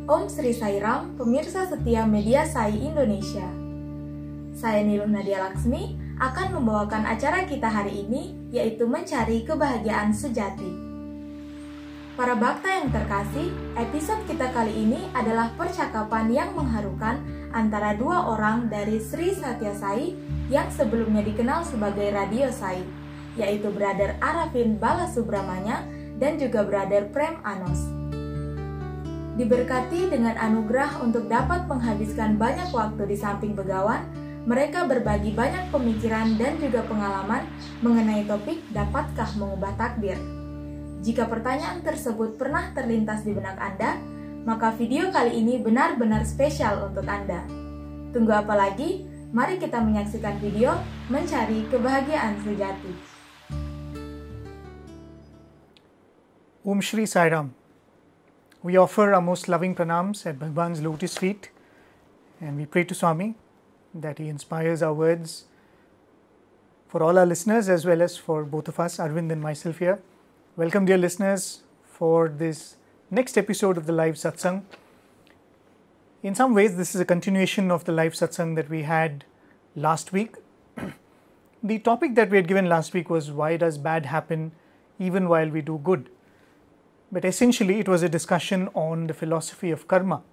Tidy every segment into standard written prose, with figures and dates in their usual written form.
Om Sri Sairam, pemirsa setia Media Sai Indonesia. Saya Niluh Nadia Laksmi akan membawakan acara kita hari ini, yaitu mencari kebahagiaan sejati. Para Bhakta yang terkasih, episode kita kali ini adalah percakapan yang mengharukan antara dua orang dari Sri Satya Sai yang sebelumnya dikenal sebagai Radio Sai, yaitu Brother Arafin Balasubramanya dan juga Brother Prem Anos. Diberkati dengan anugerah untuk dapat menghabiskan banyak waktu di samping begawan, mereka berbagi banyak pemikiran dan juga pengalaman mengenai topik dapatkah mengubah takdir. Jika pertanyaan tersebut pernah terlintas di benak Anda, maka video kali ini benar-benar spesial untuk Anda. Tunggu apa lagi? Mari kita menyaksikan video Mencari Kebahagiaan Sejati. Om Shri Sairam. We offer our most loving pranams at Bhagwan's lotus feet, and we pray to Swami that he inspires our words for all our listeners as well as for both of us, Arvind and myself here. Welcome, dear listeners, for this next episode of the live satsang. In some ways, this is a continuation of the live satsang that we had last week. The topic that we had given last week was why does bad happen even while we do good? But essentially, it was a discussion on the philosophy of karma.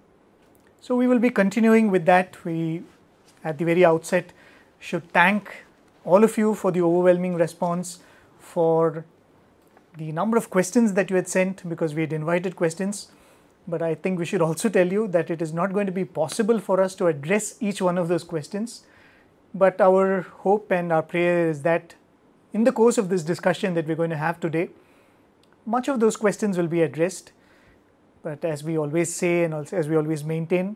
So we will be continuing with that. We, at the very outset, should thank all of you for the overwhelming response, for the number of questions that you had sent, because we had invited questions. But I think we should also tell you that it is not going to be possible for us to address each one of those questions. But our hope and our prayer is that in the course of this discussion that we're going to have today, much of those questions will be addressed. But as we always say and also as we always maintain,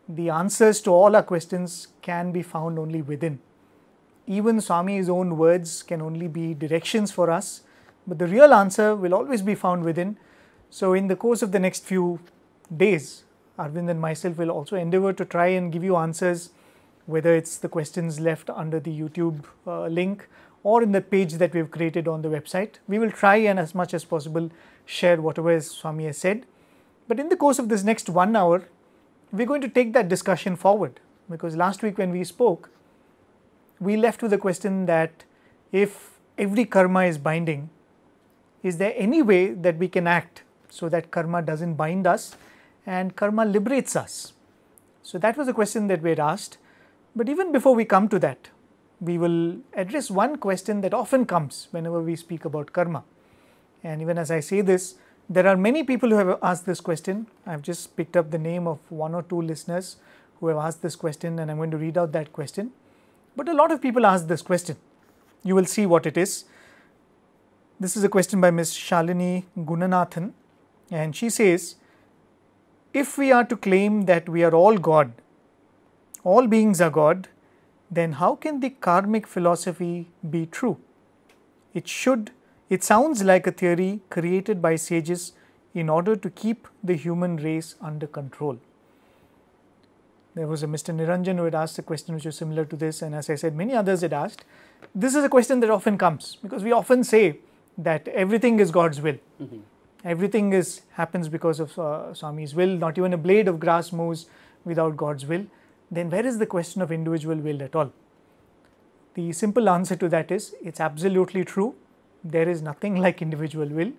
the answers to all our questions can be found only within. Even Swami's own words can only be directions for us, but the real answer will always be found within. So in the course of the next few days, Arvind and myself will also endeavor to try and give you answers, whether it's the questions left under the YouTube link or in the page that we've created on the website. We will try and as much as possible share whatever Swami has said. But in the course of this next 1 hour, we're going to take that discussion forward, because last week when we spoke, we left with a question that if every karma is binding, is there any way that we can act so that karma doesn't bind us and karma liberates us? So that was a question that we had asked. But even before we come to that, we will address one question that often comes whenever we speak about karma. And even as I say this, there are many people who have asked this question. I've just picked up the name of 1 or 2 listeners who have asked this question, and I'm going to read out that question. But a lot of people ask this question. You will see what it is. This is a question by Ms. Shalini Gunanathan, and she says, if we are to claim that we are all God, all beings are God, then how can the karmic philosophy be true? It sounds like a theory created by sages in order to keep the human race under control. There was a Mr. Niranjan who had asked a question which was similar to this, and as I said, many others had asked. This is a question that often comes, because we often say that everything is God's will. Mm-hmm. Everything happens because of Swami's will. Not even a blade of grass moves without God's will. Then where is the question of individual will at all? The simple answer to that is, it's absolutely true. There is nothing like individual will.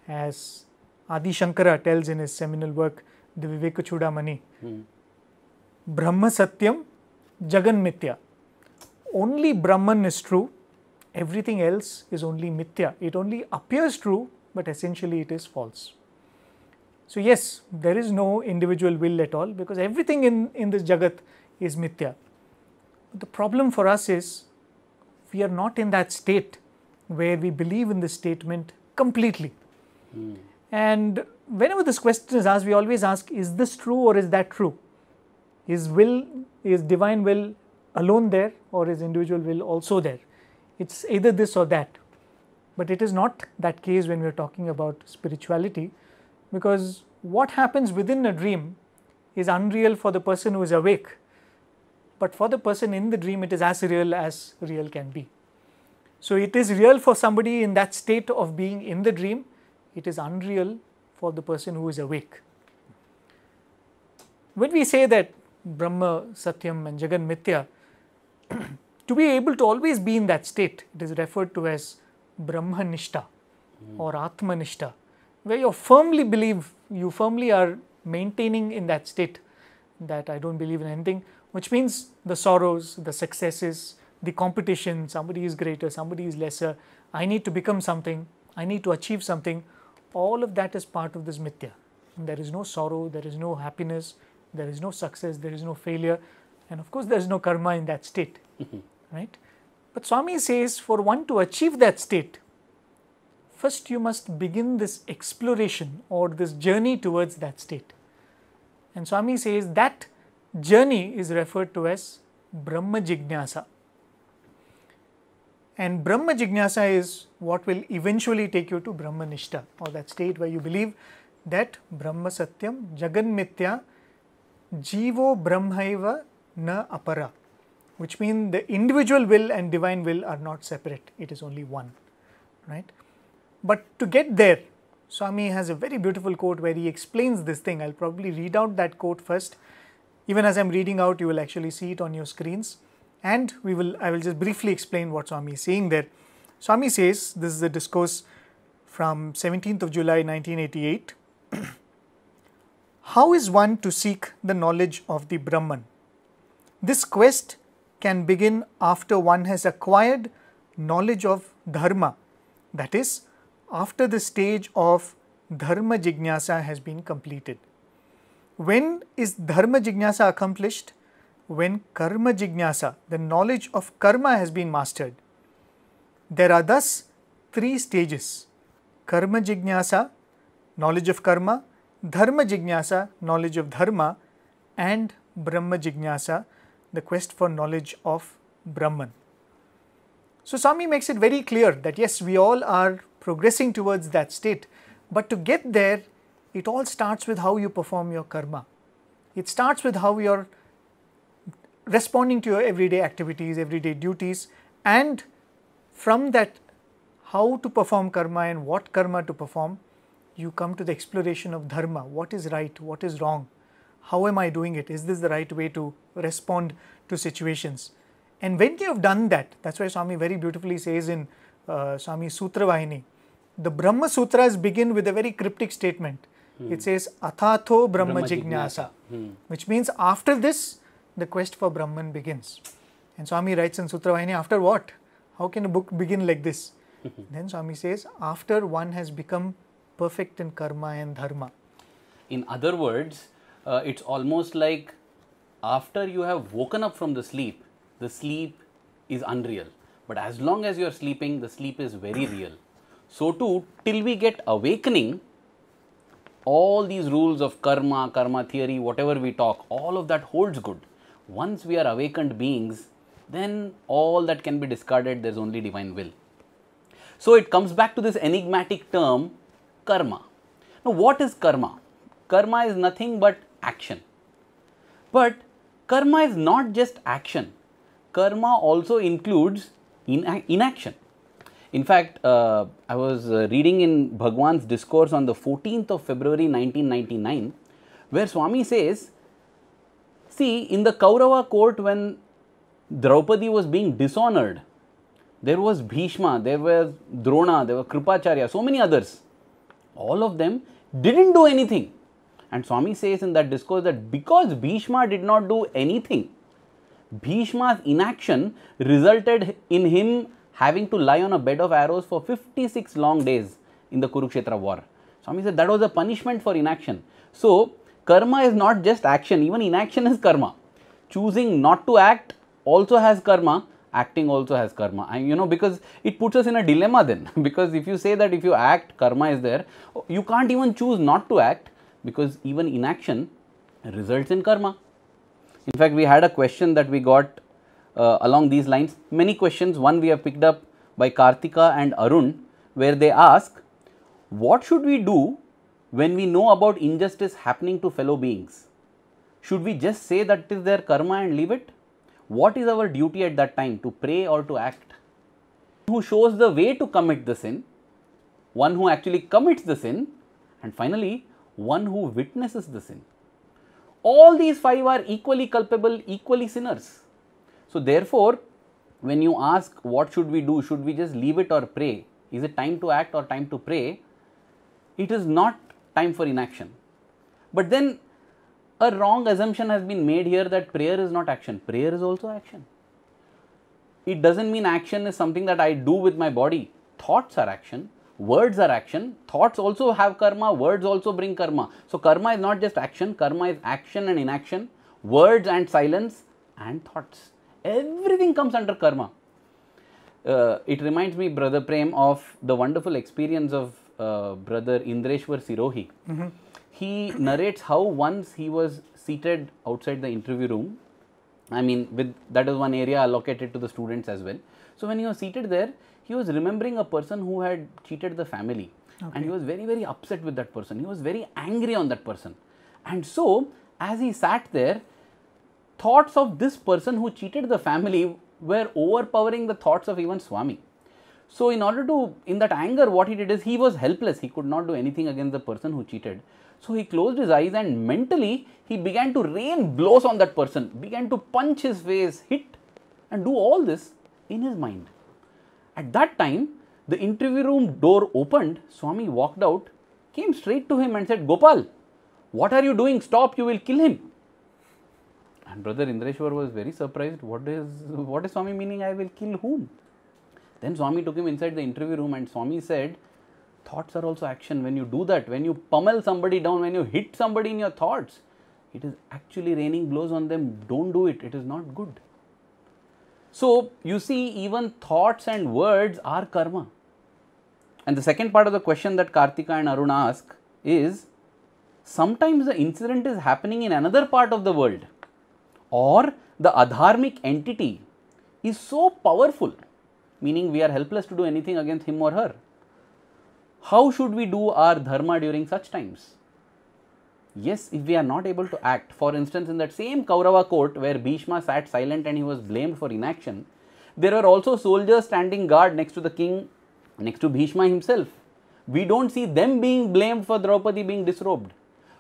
As Adi Shankara tells in his seminal work, the Vivekachudamani, Brahma Satyam, Jagan Mithya. Only Brahman is true. Everything else is only Mithya. It only appears true, but essentially it is false. So yes, there is no individual will at all, because everything in this Jagat is Mithya. The problem for us is we are not in that state where we believe in this statement completely. And whenever this question is asked, we always ask, is this true or is that true? Is divine will alone there, or is individual will also there? It's either this or that. But it is not that case when we are talking about spirituality, because what happens within a dream is unreal for the person who is awake. But for the person in the dream, it is as real can be. So it is real for somebody in that state of being in the dream. It is unreal for the person who is awake. when we say that Brahma, Satyam and Jagan Mithya, to be able to always be in that state, it is referred to as Brahmanishta or Atmanishta, where you firmly believe, you firmly are maintaining in that state that I don't believe in anything, which means the sorrows, the successes, the competition, somebody is greater, somebody is lesser, I need to become something, I need to achieve something, all of that is part of this Mithya. And there is no sorrow, there is no happiness, there is no success, there is no failure, and of course there is no karma in that state, right? But Swami says for one to achieve that state, first you must begin this exploration or this journey towards that state. And Swami says that journey is referred to as Brahma Jignasa. And Brahma Jignasa is what will eventually take you to Brahmanishta, or that state where you believe that Brahma Satyam, Jagan Mithya, Jivo Brahmaiva na apara, which means the individual will and divine will are not separate, it is only one, right? But to get there, Swami has a very beautiful quote where he explains this thing. I'll probably read out that quote first. Even as I'm reading out, you will actually see it on your screens. And I will just briefly explain what Swami is saying there. Swami says, this is a discourse from 17th of July 1988. How is one to seek the knowledge of the Brahman? This quest can begin after one has acquired knowledge of Dharma, that is, after the stage of Dharma Jignasa has been completed. When is Dharma Jignasa accomplished? When Karma Jignasa, the knowledge of karma, has been mastered. There are thus three stages: Karma Jignasa, knowledge of karma; Dharma Jignasa, knowledge of dharma; and Brahma Jignasa, the quest for knowledge of Brahman. So Swami makes it very clear that yes, we all are progressing towards that state, but to get there, it all starts with how you perform your karma. It starts with how you are responding to your everyday activities, everyday duties, and from that how to perform karma and what karma to perform, you come to the exploration of dharma. What is right? What is wrong? How am I doing it? Is this the right way to respond to situations? And when you have done that, that's why Swami very beautifully says in Swami Sutra Vahini, the Brahma Sutras begin with a very cryptic statement. It says, Athatho Brahma Jignasa, which means after this, the quest for Brahman begins. And Swami writes in Sutra Vahini, after what? How can a book begin like this? Then Swami says, after one has become perfect in karma and dharma. In other words, it's almost like after you have woken up from the sleep is unreal. But as long as you are sleeping, the sleep is very real. So too, till we get awakening, all these rules of karma, karma theory, whatever we talk, all of that holds good. Once we are awakened beings, then all that can be discarded, there is only divine will. So it comes back to this enigmatic term, karma. Now what is karma? Karma is nothing but action. But karma is not just action. Karma also includes inaction. In fact, I was reading in Bhagwan's discourse on the 14th of February 1999, where Swami says, see, in the Kaurava court when Draupadi was being dishonored, there was Bhishma, there was Drona, there was Kripacharya, so many others. All of them didn't do anything. And Swami says in that discourse that because Bhishma did not do anything, Bhishma's inaction resulted in him having to lie on a bed of arrows for 56 long days in the Kurukshetra war. Swami said that was a punishment for inaction. So, karma is not just action, even inaction is karma. Choosing not to act also has karma, acting also has karma. And because it puts us in a dilemma then. Because if you say that if you act, karma is there, you can't even choose not to act because even inaction results in karma. In fact, we had a question that we got along these lines. Many questions. One we have picked up by Kartika and Arun, where they ask, what should we do when we know about injustice happening to fellow beings? Should we just say that it is their karma and leave it? What is our duty at that time, to pray or to act? Who shows the way to commit the sin, one who actually commits the sin, and finally, one who witnesses the sin. All these 5 are equally culpable, equally sinners. So therefore, when you ask what should we do, should we just leave it or pray? Is it time to act or time to pray? It is not time for inaction. But then a wrong assumption has been made here that prayer is not action. Prayer is also action. It doesn't mean action is something that I do with my body. Thoughts are action. Words are action. Thoughts also have karma. Words also bring karma. So karma is not just action. Karma is action and inaction. Words and silence and thoughts. Everything comes under karma. It reminds me, Brother Prem, of the wonderful experience of Brother Indreshwar Sirohi. He narrates how once he was seated outside the interview room. I mean, that is one area allocated to the students as well. So when he was seated there, he was remembering a person who had cheated the family. Okay. And he was very, very upset with that person. He was very angry on that person. And so, as he sat there, thoughts of this person who cheated the family were overpowering the thoughts of even Swami. So in order to, in that anger, what he did is he was helpless. He could not do anything against the person who cheated. So he closed his eyes and mentally he began to rain blows on that person, began to punch his face, hit and do all this in his mind. At that time, the interview room door opened, Swami walked out, came straight to him and said, "Gopal, what are you doing? Stop, you will kill him." And Brother Indreshwar was very surprised. What is Swami meaning, I will kill whom? Then Swami took him inside the interview room and Swami said, thoughts are also action. When you do that, when you pummel somebody down, when you hit somebody in your thoughts, it is actually raining blows on them. Don't do it. It is not good. So, you see, even thoughts and words are karma. And the second part of the question that Kartika and Arun ask is, sometimes the incident is happening in another part of the world, or the adharmic entity is so powerful, meaning we are helpless to do anything against him or her. How should we do our dharma during such times? Yes, if we are not able to act, for instance, in that same Kaurava court where Bhishma sat silent and he was blamed for inaction, there were also soldiers standing guard next to the king, next to Bhishma himself. We don't see them being blamed for Draupadi being disrobed,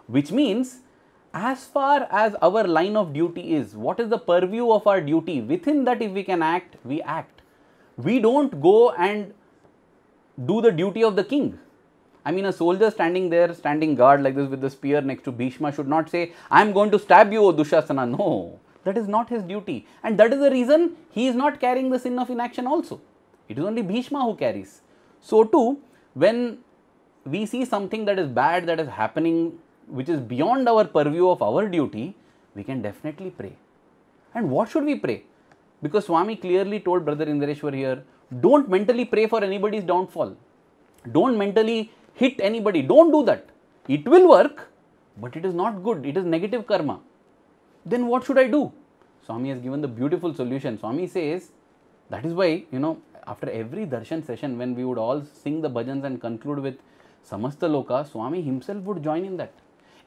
which means as far as our line of duty is, what is the purview of our duty? Within that, if we can act, we act. We don't go and do the duty of the king. I mean, a soldier standing there, standing guard like this with the spear next to Bhishma should not say, "I am going to stab you, O Dushasana." No, that is not his duty. And that is the reason he is not carrying the sin of inaction also. It is only Bhishma who carries. So too, when we see something that is bad that is happening, which is beyond our purview of our duty, we can definitely pray. And what should we pray? Because Swami clearly told Brother Indreshwar here, don't mentally pray for anybody's downfall. Don't mentally hit anybody. Don't do that. It will work, but it is not good. It is negative karma. Then what should I do? Swami has given the beautiful solution. Swami says, that is why, after every darshan session, when we would all sing the bhajans and conclude with Samasta Loka, Swami himself would join in that.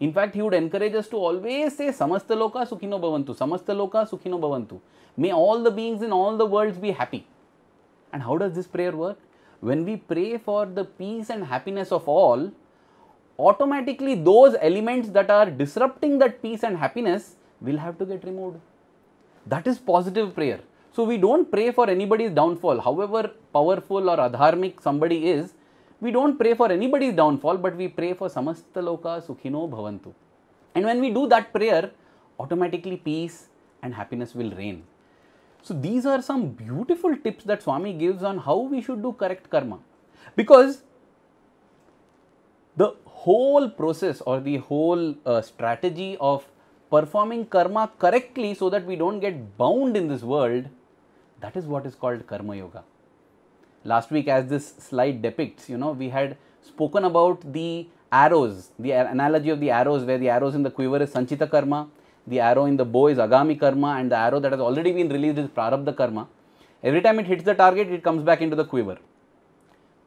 In fact, he would encourage us to always say Samasta Loka Sukhino Bhavantu. Samasta Loka Sukhino Bhavantu. May all the beings in all the worlds be happy. And how does this prayer work? When we pray for the peace and happiness of all, automatically those elements that are disrupting that peace and happiness will have to get removed. That is positive prayer. So we don't pray for anybody's downfall. However powerful or adharmic somebody is, we don't pray for anybody's downfall, but we pray for Samasta Loka Sukhino Bhavantu. And when we do that prayer, automatically peace and happiness will reign. So these are some beautiful tips that Swami gives on how we should do correct karma. Because the whole process or the whole strategy of performing karma correctly so that we don't get bound in this world, that is what is called Karma Yoga. Last week, as this slide depicts, we had spoken about the arrows, the analogy of the arrows, where the arrows in the quiver is Sanchita Karma, the arrow in the bow is Agami Karma, and the arrow that has already been released is Prarabdha Karma. Every time it hits the target, it comes back into the quiver.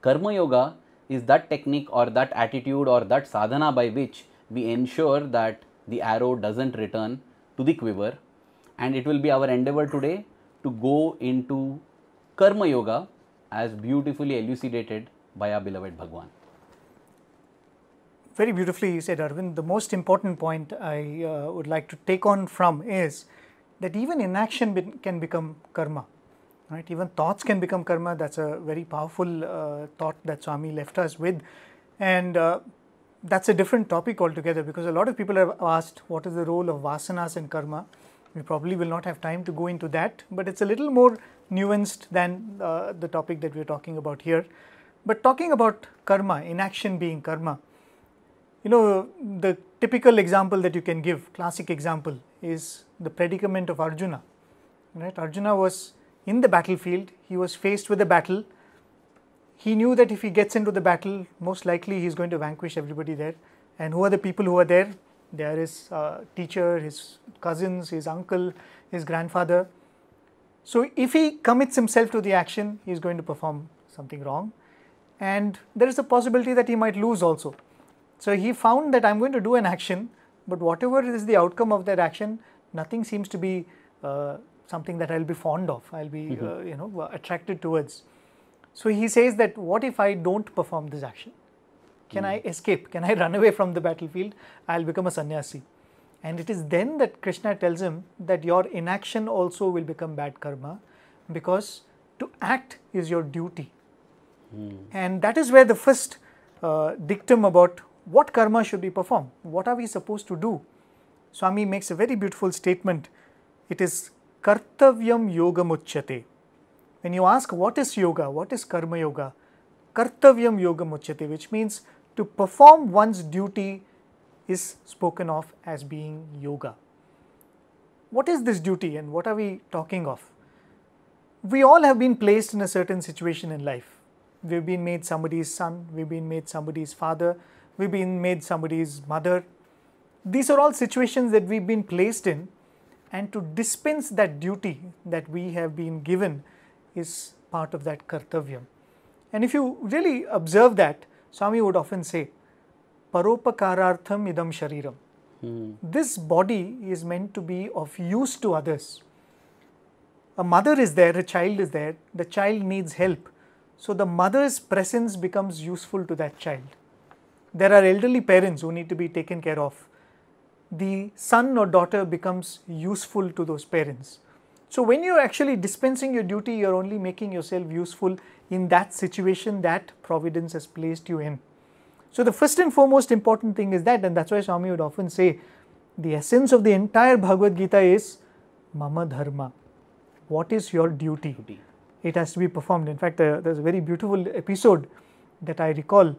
Karma Yoga is that technique or that attitude or that sadhana by which we ensure that the arrow doesn't return to the quiver, and it will be our endeavor today to go into Karma Yoga as beautifully elucidated by our beloved Bhagwan. Very beautifully said, Arvind. The most important point I would like to take on from is that even inaction can become karma, right? Even thoughts can become karma. That's a very powerful thought that Swami left us with, and that's a different topic altogether, because a lot of people have asked what is the role of vasanas in karma. We probably will not have time to go into that, but it's a little more nuanced than the topic that we're talking about here. But talking about karma, inaction being karma, you know, the typical example that you can give, classic example, is the predicament of Arjuna. Right? Arjuna was in the battlefield, he was faced with a battle. He knew that if he gets into the battle, most likely he's going to vanquish everybody there. And who are the people who are there? They are his teacher, his cousins, his uncle, his grandfather. So if he commits himself to the action, he is going to perform something wrong. And there is a possibility that he might lose also. So he found that I'm going to do an action, but whatever is the outcome of that action, nothing seems to be something that I'll be fond of, I'll be attracted towards. So he says that what if I don't perform this action? Can I escape? Can I run away from the battlefield? I'll become a sannyasi. And it is then that Krishna tells him that your inaction also will become bad karma, because to act is your duty. And that is where the first dictum about what karma should be performed, what are we supposed to do? Swami makes a very beautiful statement. It is kartavyam yogamuchyate. When you ask what is yoga, what is karma yoga, kartavyam yogamuchyate, which means to perform one's duty is spoken of as being yoga. What is this duty and what are we talking of? We all have been placed in a certain situation in life. We've been made somebody's son, we've been made somebody's father, we've been made somebody's mother. These are all situations that we've been placed in, and to dispense that duty that we have been given is part of that kartavyam. And if you really observe that, Swami would often say, Paropakarartham idam shariram. This body is meant to be of use to others. A mother is there, a child is there, the child needs help. So the mother's presence becomes useful to that child. There are elderly parents who need to be taken care of. The son or daughter becomes useful to those parents. So when you're actually dispensing your duty, you're only making yourself useful in that situation that Providence has placed you in. So the first and foremost important thing is that, and that's why Swami would often say, the essence of the entire Bhagavad Gita is Mama Dharma. What is your duty? It has to be performed. In fact, there's a very beautiful episode that I recall.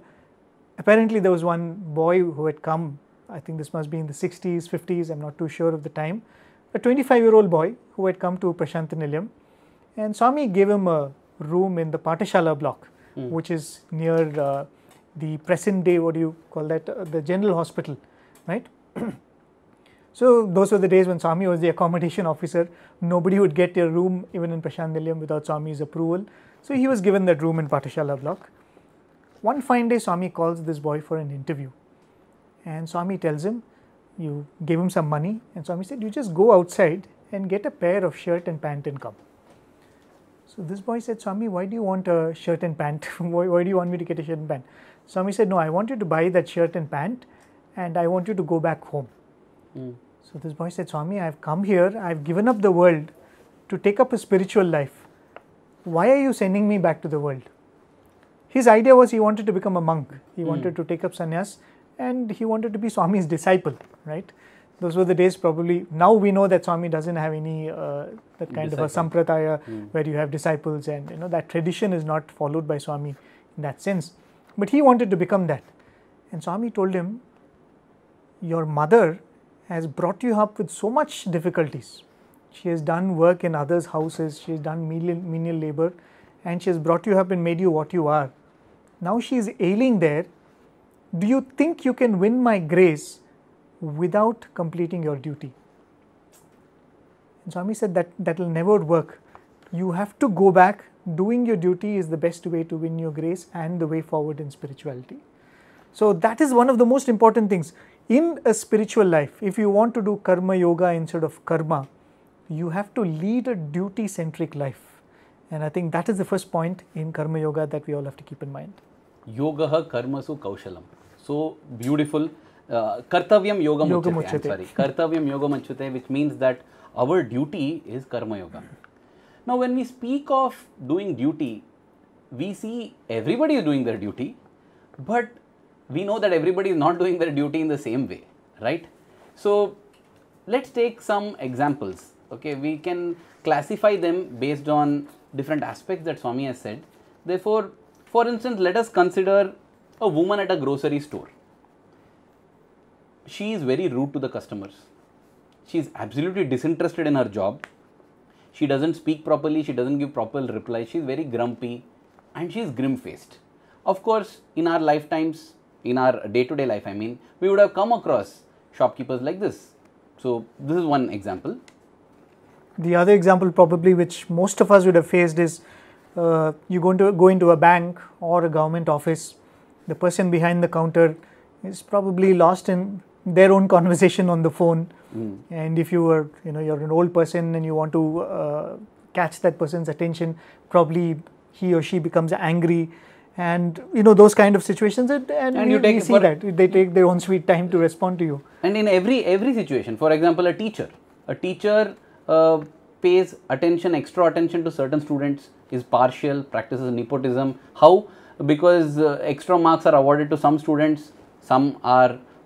Apparently there was one boy who had come, I think this must be in the 60s, 50s, I'm not too sure of the time, a 25-year-old boy who had come to Prashantanilayam, and Swami gave him a room in the Patashala block, which is near the present day, what do you call that, the general hospital, right? So those were the days when Swami was the accommodation officer. Nobody would get a room even in Prashantanilayam without Swami's approval. So he was given that room in Patashala block. One fine day, Swami calls this boy for an interview. And Swami tells him, you gave him some money, and Swami said, you just go outside and get a pair of shirt and pant and come. So this boy said, Swami, why do you want a shirt and pant? why do you want me to get a shirt and pant? Swami said, no, I want you to buy that shirt and pant and I want you to go back home. So this boy said, Swami, I have come here, I have given up the world to take up a spiritual life. Why are you sending me back to the world? His idea was he wanted to become a monk. He wanted to take up sannyas and he wanted to be Swami's disciple, right? Those were the days probably. Now we know that Swami doesn't have any that kind of a sampradaya where you have disciples, and that tradition is not followed by Swami in that sense. But he wanted to become that. And Swami told him, your mother has brought you up with so much difficulties. She has done work in others' houses, she has done menial labor, and she has brought you up and made you what you are. Now she is ailing there. Do you think you can win my grace without completing your duty? And Swami said that will never work. You have to go back. Doing your duty is the best way to win your grace and the way forward in spirituality. So that is one of the most important things. In a spiritual life, if you want to do karma yoga instead of karma, you have to lead a duty-centric life. And I think that is the first point in karma yoga that we all have to keep in mind. Yogaha karmasu kaushalam. So beautiful. Kartavyam yogam Yogam uchyate. I'm uchyate. sorry. Kartavyam yogam uchyate, which means that our duty is karma yoga. Now, when we speak of doing duty, we see everybody is doing their duty, but we know that everybody is not doing their duty in the same way, right? So, let's take some examples. Okay, we can classify them based on different aspects that Swami has said. Therefore, for instance, let us consider a woman at a grocery store. She is very rude to the customers. She is absolutely disinterested in her job. She doesn't speak properly, she doesn't give proper replies, she is very grumpy and she is grim-faced. Of course, in our lifetimes, in our day-to-day life, I mean, we would have come across shopkeepers like this. So, this is one example. The other example probably which most of us would have faced is you go into a bank or a government office, the person behind the counter is probably lost in their own conversation on the phone. And if you're an old person and you want to catch that person's attention, probably he or she becomes angry, and those kind of situations, and you see that they take their own sweet time to respond to you. And in every situation, for example, a teacher pays extra attention to certain students, is partial, practices nepotism. How? Because extra marks are awarded to some students, some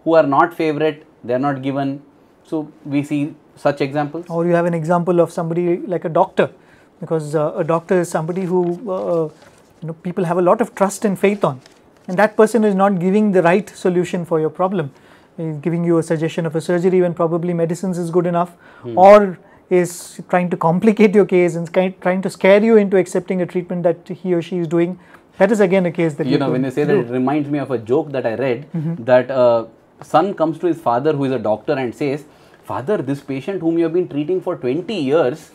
who are not favorite, they are not given. So, we see such examples. Or you have an example of somebody like a doctor, because a doctor is somebody who people have a lot of trust and faith on, and that person is not giving the right solution for your problem. He is giving you a suggestion of a surgery when probably medicines is good enough, or is trying to complicate your case and trying to scare you into accepting a treatment that he or she is doing. That is again a case that when you say that, it reminds me of a joke that I read, that son comes to his father who is a doctor and says, "Father, this patient whom you have been treating for 20 years,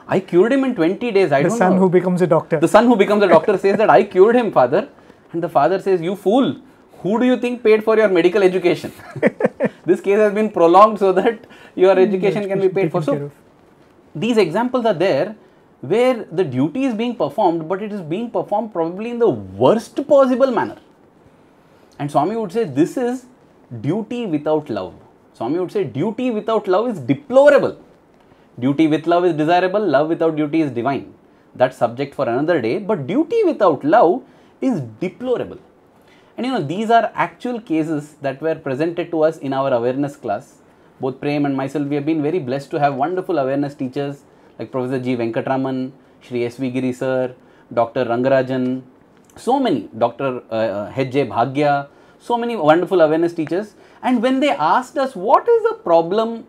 I cured him in 20 days. I don't know." The son who becomes a doctor. The son who becomes a doctor says that, "I cured him, father." And the father says, "You fool, who do you think paid for your medical education?" This case has been prolonged so that your education can be paid for. So, these examples are there where the duty is being performed, but it is being performed probably in the worst possible manner. And Swami would say this is duty without love. Swami would say duty without love is deplorable. Duty with love is desirable, love without duty is divine. That's subject for another day, but duty without love is deplorable. And these are actual cases that were presented to us in our awareness class. Both Prem and myself, we have been very blessed to have wonderful awareness teachers like Professor G. Venkatraman, Shri S. V. Giri sir, Dr. Rangarajan, so many, Dr. H.J. Bhagya, so many wonderful awareness teachers. And when they asked us, what is the problem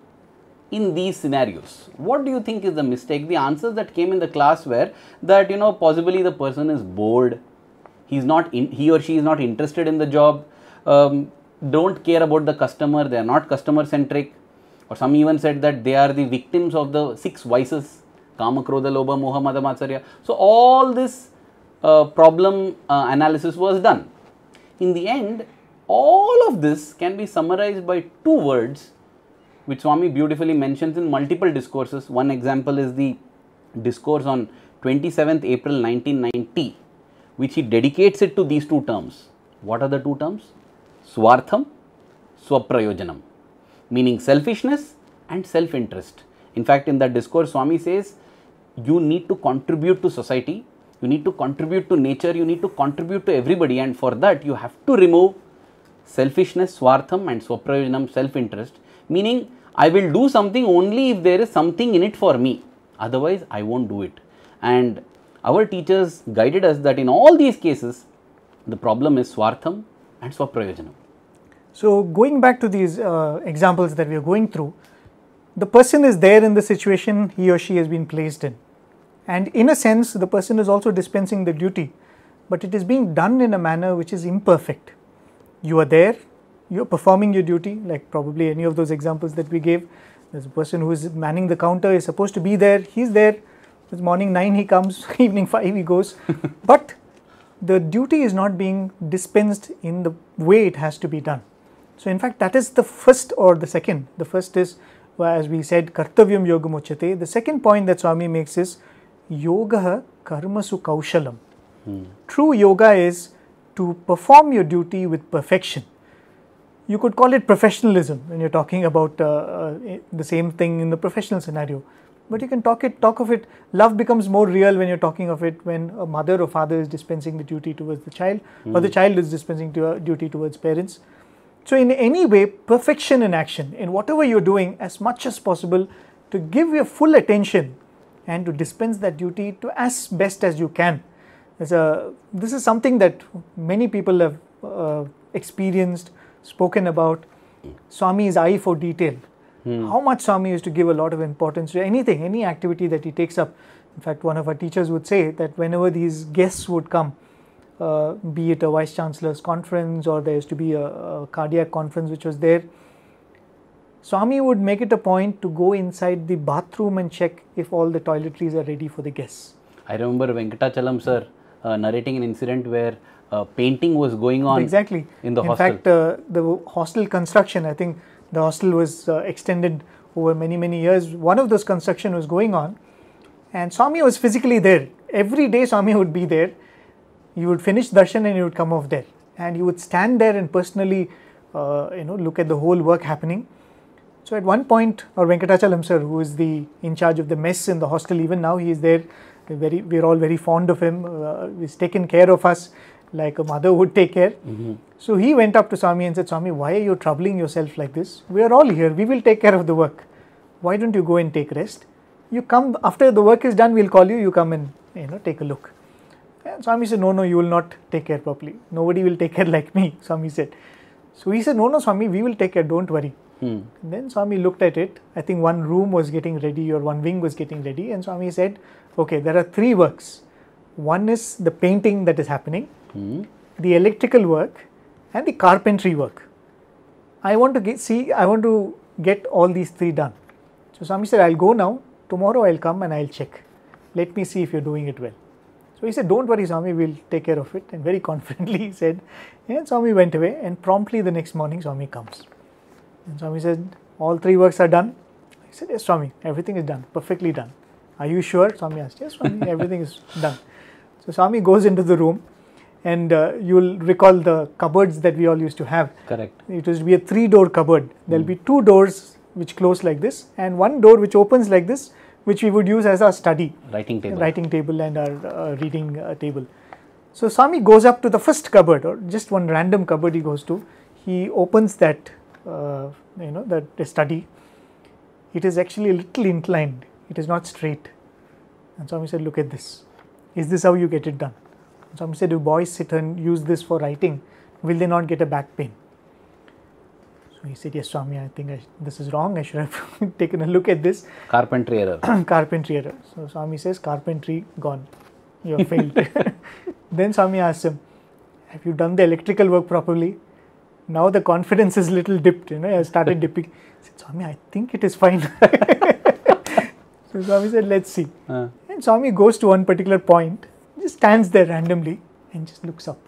in these scenarios? What do you think is the mistake? The answers that came in the class were that, possibly the person is bored, he or she is not interested in the job, don't care about the customer, they are not customer centric, or some even said that they are the victims of the 6 vices, Kama, Krodha, Lobha, Moha, Mada, Matsarya. So, all this problem analysis was done. In the end, all of this can be summarized by 2 words which Swami beautifully mentions in multiple discourses. One example is the discourse on 27th April 1990, which he dedicates it to these 2 terms. What are the 2 terms? Swartham, Swaprayojanam, meaning selfishness and self-interest. In fact, in that discourse, Swami says, you need to contribute to society, you need to contribute to nature, you need to contribute to everybody, and for that you have to remove selfishness, Swartham, and Swaprayojanam, self-interest, meaning I will do something only if there is something in it for me, otherwise I won't do it. And our teachers guided us that in all these cases, the problem is Swartham and Swaprayojanam. So, going back to these examples that we are going through, the person is there in the situation he or she has been placed in, and in a sense the person is also dispensing the duty, but it is being done in a manner which is imperfect. You are there, you are performing your duty, like probably any of those examples that we gave. There's a person who is manning the counter, is supposed to be there, he's there, it's morning 9 he comes, evening 5 he goes, but the duty is not being dispensed in the way it has to be done. So, in fact, that is the first or the second. The first is, as we said, Kartavyam yogam uchyate. The second point that Swami makes is Yoga karmasu kaushalam. True yoga is to perform your duty with perfection. You could call it professionalism when you're talking about the same thing in the professional scenario. But you can talk of it. Love becomes more real when you're talking of it when a mother or father is dispensing the duty towards the child, or the child is dispensing duty towards parents. So in any way, perfection in action, in whatever you're doing, as much as possible, to give your full attention and to dispense that duty to as best as you can. This is something that many people have experienced, spoken about. Swami's eye for detail. How much Swami used to give a lot of importance to anything, any activity that he takes up. In fact, one of our teachers would say that whenever these guests would come, be it a Vice Chancellor's conference or there used to be a cardiac conference which was there, Swami would make it a point to go inside the bathroom and check if all the toiletries are ready for the guests. I remember Venkatachalam sir narrating an incident where painting was going on exactly in the hostel. In fact, the hostel construction, I think the hostel was extended over many years. One of those construction was going on and Swami was physically there. Every day Swami would be there. You would finish darshan and you would come off there. And you would stand there and personally look at the whole work happening. So at one point, our Venkatachalam sir, who is in charge of the mess in the hostel, even now he is there. We're all very fond of him. He's taken care of us like a mother would take care. So he went up to Swami and said, Swami, why are you troubling yourself like this? We are all here. We will take care of the work. Why don't you go and take rest? You come after the work is done, we'll call you. You come and take a look. And Swami said, no, you will not take care properly. Nobody will take care like me, Swami said. So he said, no, Swami, we will take care. Don't worry. Then Swami looked at it. I think one room was getting ready or one wing was getting ready. And Swami said, okay, there are 3 works. One is the painting that is happening, the electrical work and the carpentry work. I want to get all these 3 done. So Swami said, I'll go now. Tomorrow I'll come and I'll check. Let me see if you're doing it well. So he said, don't worry, Swami, we'll take care of it. And very confidently he said, and Swami went away and promptly the next morning Swami comes. And Swami said, all 3 works are done. I said, yes, Swami, everything is done, perfectly done. Are you sure? Swami asked, yes, Swami, everything is done. So Swami goes into the room and you will recall the cupboards that we all used to have. Correct. It used to be a 3-door cupboard. There will be 2 doors which close like this and 1 door which opens like this, which we would use as our study. Writing table And our reading table. So Swami goes up to the first cupboard or just one random cupboard he goes to. He opens that, that study. It is actually a little inclined. It is not straight. And Swami said, look at this. Is this how you get it done? And Swami said, if boys sit and use this for writing, will they not get a back pain? So he said, yes, Swami, I think this is wrong. I should have taken a look at this. Carpentry error. Carpentry error. So Swami says, carpentry gone. You have failed. Then Swami asks him, have you done the electrical work properly? Now the confidence is little dipped, I started dipping. I said, Swami, I think it is fine. So Swami said, let's see. And Swami goes to one particular point, just stands there randomly and just looks up.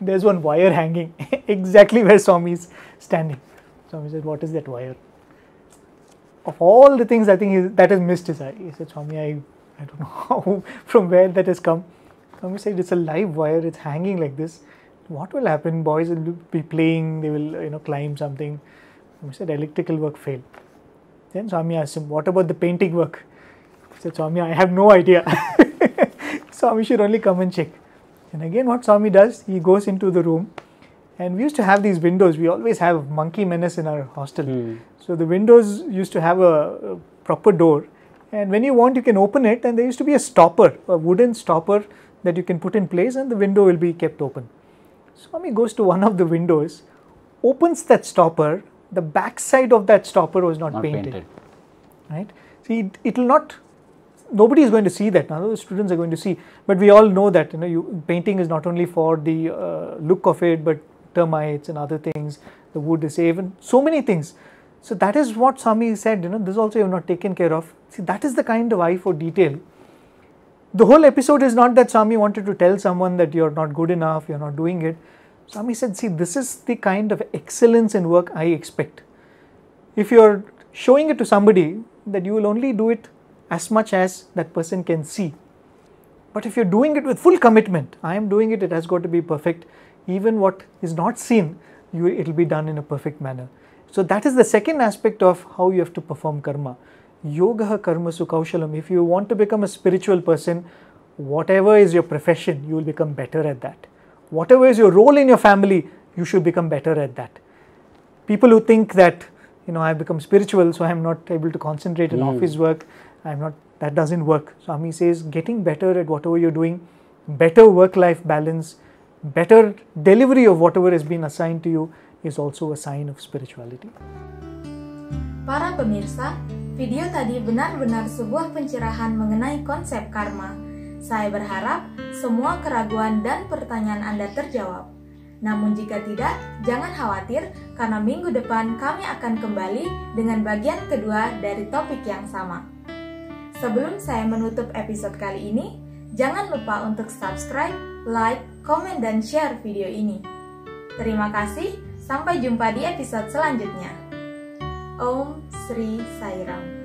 There's one wire hanging exactly where Swami is standing. Swami said, what is that wire? Of all the things, I think that has missed his eye. He said, Swami, I don't know how, from where that has come. Swami said, it's a live wire, it's hanging like this. What will happen? Boys will be playing, they will climb something. Swami said, electrical work failed. Then Swami asked him, what about the painting work? He said, Swami, I have no idea. Swami should only come and check. And again what Swami does, he goes into the room and we used to have these windows. We always have monkey menace in our hostel. So the windows used to have a proper door and when you want you can open it and there used to be a stopper, a wooden stopper that you can put in place and the window will be kept open. Swami goes to one of the windows, opens that stopper, the back side of that stopper was not painted. Right? See, it will not, nobody is going to see that, none of the students are going to see, but we all know that painting is not only for the look of it, but termites and other things, the wood is safe and so many things. So that is what Swami said, this also you have not taken care of. See, that is the kind of eye for detail. The whole episode is not that Swami wanted to tell someone that you are not good enough, you are not doing it. Swami said, see, this is the kind of excellence in work I expect. If you are showing it to somebody, that you will only do it as much as that person can see. But if you're doing it with full commitment, I am doing it, it has got to be perfect. Even what is not seen, it will be done in a perfect manner. So that is the second aspect of how you have to perform karma. Yoga karmasu kaushalam. If you want to become a spiritual person, whatever is your profession, you will become better at that. Whatever is your role in your family, you should become better at that. People who think that, I have become spiritual, so I am not able to concentrate on office work, that doesn't work. Swami says getting better at whatever you're doing, better work-life balance, better delivery of whatever has been assigned to you is also a sign of spirituality. Para pemirsa, video tadi benar-benar sebuah pencerahan mengenai konsep karma. Saya berharap semua keraguan dan pertanyaan Anda terjawab. Namun jika tidak, jangan khawatir karena minggu depan kami akan kembali dengan bagian kedua dari topik yang sama. Sebelum saya menutup episode kali ini, jangan lupa untuk subscribe, like, komen, dan share video ini. Terima kasih, sampai jumpa di episode selanjutnya. Om Sri Sai Ram.